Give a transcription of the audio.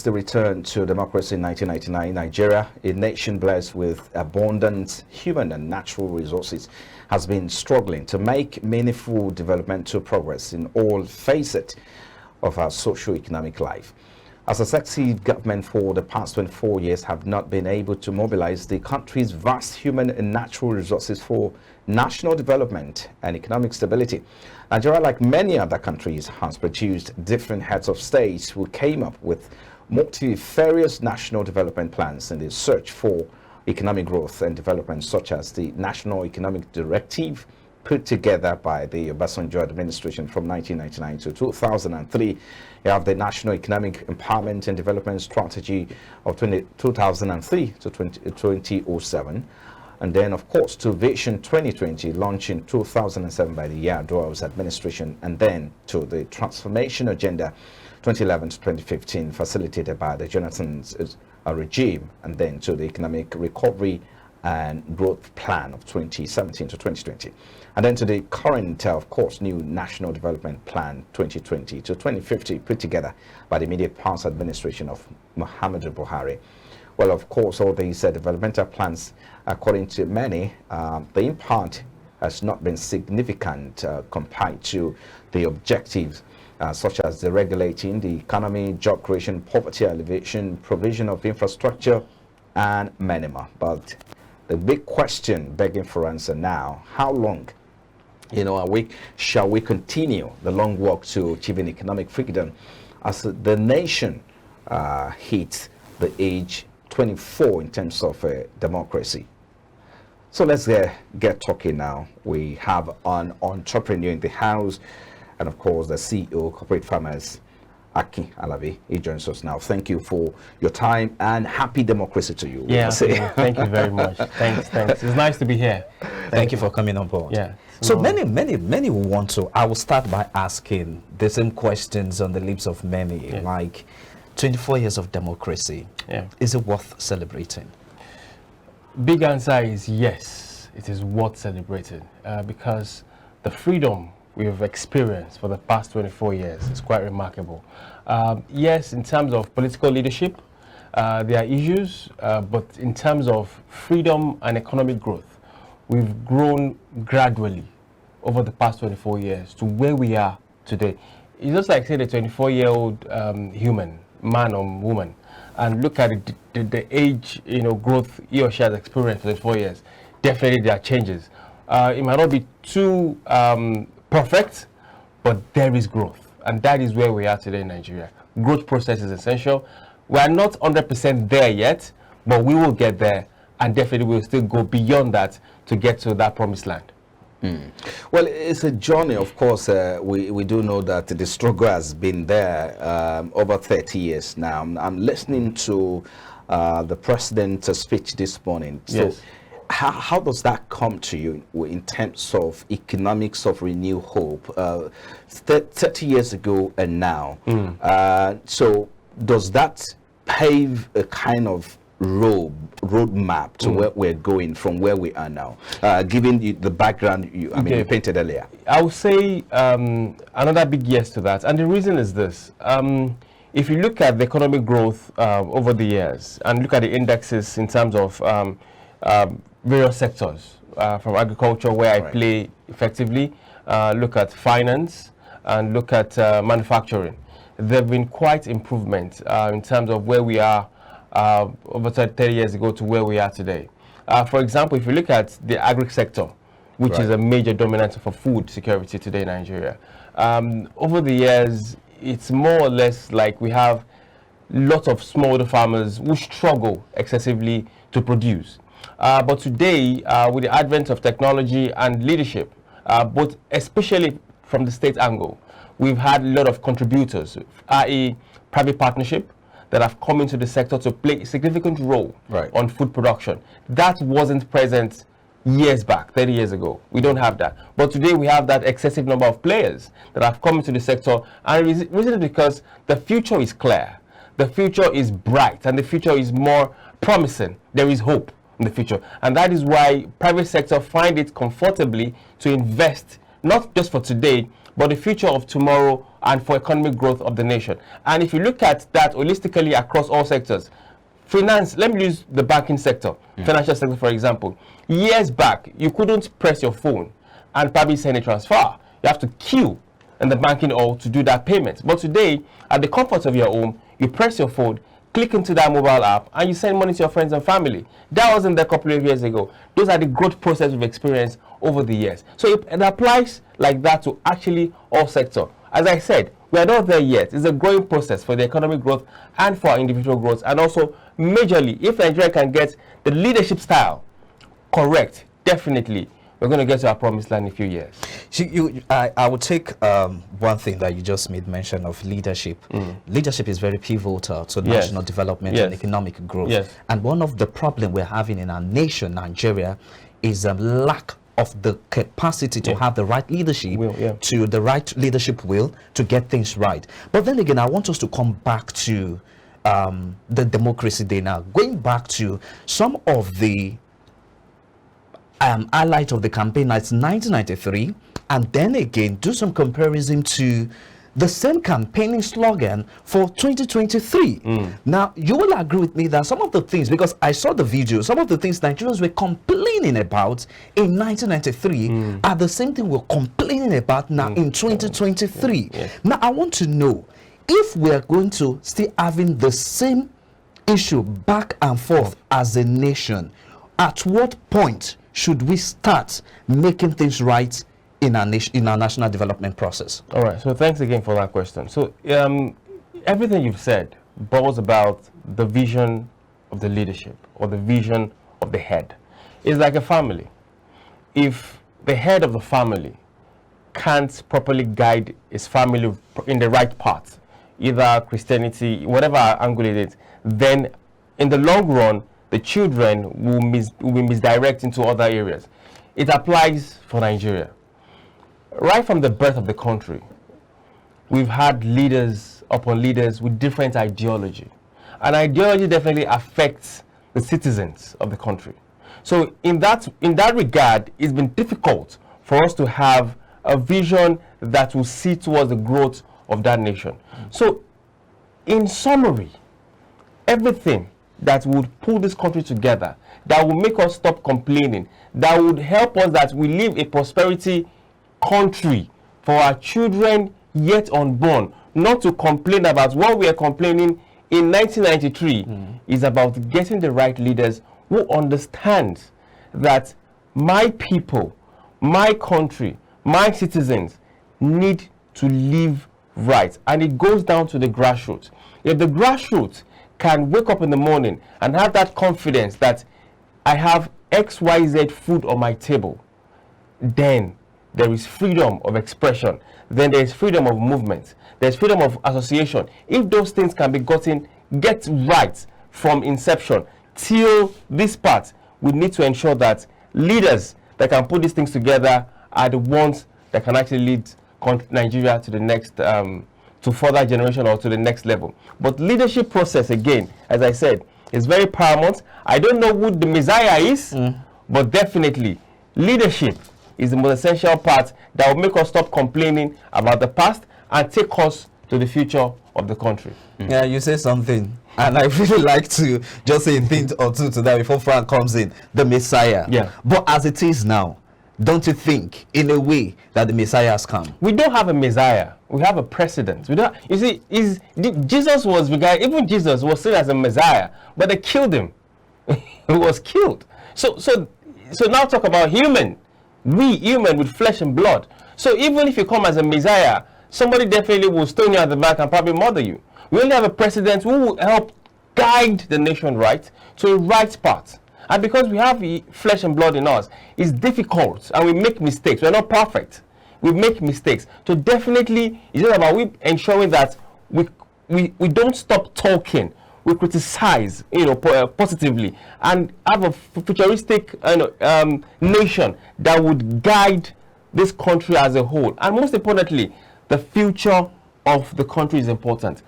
The return to democracy in 1999, Nigeria, a nation blessed with abundant human and natural resources, has been struggling to make meaningful developmental progress in all facets of our socio-economic life. As a successive government for the past 24 years have not been able to mobilize the country's vast human and natural resources for national development and economic stability. Nigeria, like many other countries, has produced different heads of states who came up with multifarious national development plans in the search for economic growth and development, such as the National Economic Directive put together by the Obasanjo administration from 1999 to 2003. You have the National Economic Empowerment and Development Strategy of 2003 to 2007. And then, of course, to Vision 2020, launched in 2007 by the Yar'Adua's administration, and then to the Transformation Agenda 2011 to 2015, facilitated by the Jonathan's regime, and then to the Economic Recovery and Growth Plan of 2017 to 2020, and then to the current, of course, new National Development Plan 2020 to 2050, put together by the immediate past administration of Muhammadu Buhari. Well, of course, all these developmental plans, according to many, the impact has not been significant compared to the objectives such as the regulating the economy, job creation, poverty alleviation, provision of infrastructure, and many more. But the big question begging for answer now: how long, shall we continue the long walk to achieving economic freedom as the nation hits the age 24 in terms of democracy? So let's get talking now. We have an entrepreneur in the house, and of course the CEO, Corporate Farmers, Aki Alabi. He joins us now. Thank you for your time and happy democracy to you. Yeah, thank you very much. Thanks. It's nice to be here. Thank you for coming on board. Yeah. So many will want to. I will start by asking the same questions on the lips of many, like 24 years of democracy. Yeah. Is it worth celebrating? Big answer is yes, it is worth celebrating because the freedom we have experienced for the past 24 years is quite remarkable. Yes, in terms of political leadership, there are issues, but in terms of freedom and economic growth, we've grown gradually over the past 24 years to where we are today. It's just like, say, the 24-year-old human, man or woman, and look at the age, growth he or she has experienced for 24 years. Definitely there are changes. It might not be too perfect, but there is growth, and that is where we are today in Nigeria. Growth process is essential. We are not 100% there yet, but we will get there, and definitely we will still go beyond that to get to that promised land. Well, it's a journey, of course. We do know that the struggle has been there over 30 years now. I'm listening to the president's speech this morning. So Yes. How does that come to you in terms of economics of renewed hope 30 years ago and now? So does that pave a kind of roadmap to where we're going from where we are now, given the background you painted earlier? I would say another big yes to that, and the reason is this. If you look at the economic growth over the years and look at the indexes in terms of various sectors, from agriculture, where I play effectively, look at finance, and look at manufacturing, there have been quite improvement in terms of where we are over 30 years ago to where we are today. For example, if you look at the agri sector, which is a major dominant for food security today in Nigeria, over the years, it's more or less like we have lots of smallholder farmers who struggle excessively to produce. But today, with the advent of technology and leadership, both especially from the state angle, we've had a lot of contributors, i.e. private partnership, that have come into the sector to play a significant role on food production. That wasn't present years back, 30 years ago. We don't have that. But today we have that excessive number of players that have come into the sector, and the reason is because the future is clear, the future is bright, and the future is more promising. There is hope in the future, and that is why private sector find it comfortably to invest, not just for today, but the future of tomorrow and for economic growth of the nation. And if you look at that holistically across all sectors, finance, let me use the banking sector, financial sector, for example. Years back, you couldn't press your phone and probably send a transfer. You have to queue in the banking hall to do that payment. But today, at the comfort of your home, you press your phone, click into that mobile app, and you send money to your friends and family. That wasn't there a couple of years ago. Those are the growth process we've experienced over the years. So it applies like that to actually all sectors. As I said, we are not there yet. It's a growing process for the economic growth and for our individual growth. And also, majorly, if Nigeria can get the leadership style correct, definitely, we're going to get to our promised land in a few years. I would take one thing that you just made mention of, leadership. Leadership is very pivotal to national development and economic growth. And one of the problems we're having in our nation, Nigeria, is a lack of the capacity to have the right leadership, to the right leadership will to get things right. But then again, I want us to come back to the democracy day now, going back to some of the highlight of the campaign. It's 1993, and then again do some comparison to the same campaigning slogan for 2023. Now, you will agree with me that some of the things, because I saw the video, some of the things Nigerians were complaining about in 1993 are the same thing we're complaining about now in 2023. Now, I want to know if we're going to still having the same issue back and forth as a nation. At what point should we start making things right in our national development process? All right, so thanks again for that question. So everything you've said boils about the vision of the leadership or the vision of the head. It's like a family. If the head of the family can't properly guide his family in the right path, either Christianity, whatever angle it is, then in the long run, the children will be misdirected into other areas. It applies for Nigeria. Right from the birth of the country, we've had leaders upon leaders with different ideology. And ideology definitely affects the citizens of the country. So in that regard, it's been difficult for us to have a vision that will see towards the growth of that nation. So in summary, everything that would pull this country together, that will make us stop complaining, that would help us that we live a prosperity country for our children yet unborn, not to complain about what we are complaining in 1993, is about getting the right leaders who understand that my people, my country, my citizens need to live right. And it goes down to the grassroots. If the grassroots can wake up in the morning and have that confidence that I have XYZ food on my table, then there is freedom of expression, then there is freedom of movement, there's freedom of association. If those things can be get right from inception till this part, we need to ensure that leaders that can put these things together are the ones that can actually lead Nigeria to the next, to further generation or to the next level. But leadership process, again, as I said, is very paramount. I don't know who the Messiah is, but definitely leadership is the most essential part that will make us stop complaining about the past and take us to the future of the country. Yeah, you say something, and I really like to just say a thing or two to that before Frank comes in. The Messiah. Yeah. But as it is now, don't you think, in a way, that the Messiah has come? We don't have a Messiah. We have a precedent. We don't. You see, Jesus was regarded. Even Jesus was seen as a Messiah, but they killed him. He was killed. So now talk about human. We human with flesh and blood. So even if you come as a Messiah, somebody definitely will stone you at the back and probably murder you. We only have a president who will help guide the nation right to the right path. And because we have flesh and blood in us, it's difficult and we make mistakes. We're not perfect. We make mistakes. So definitely, it's just about we ensuring that we don't stop talking. We criticize, positively, and have a futuristic nation that would guide this country as a whole. And most importantly, the future of the country is important.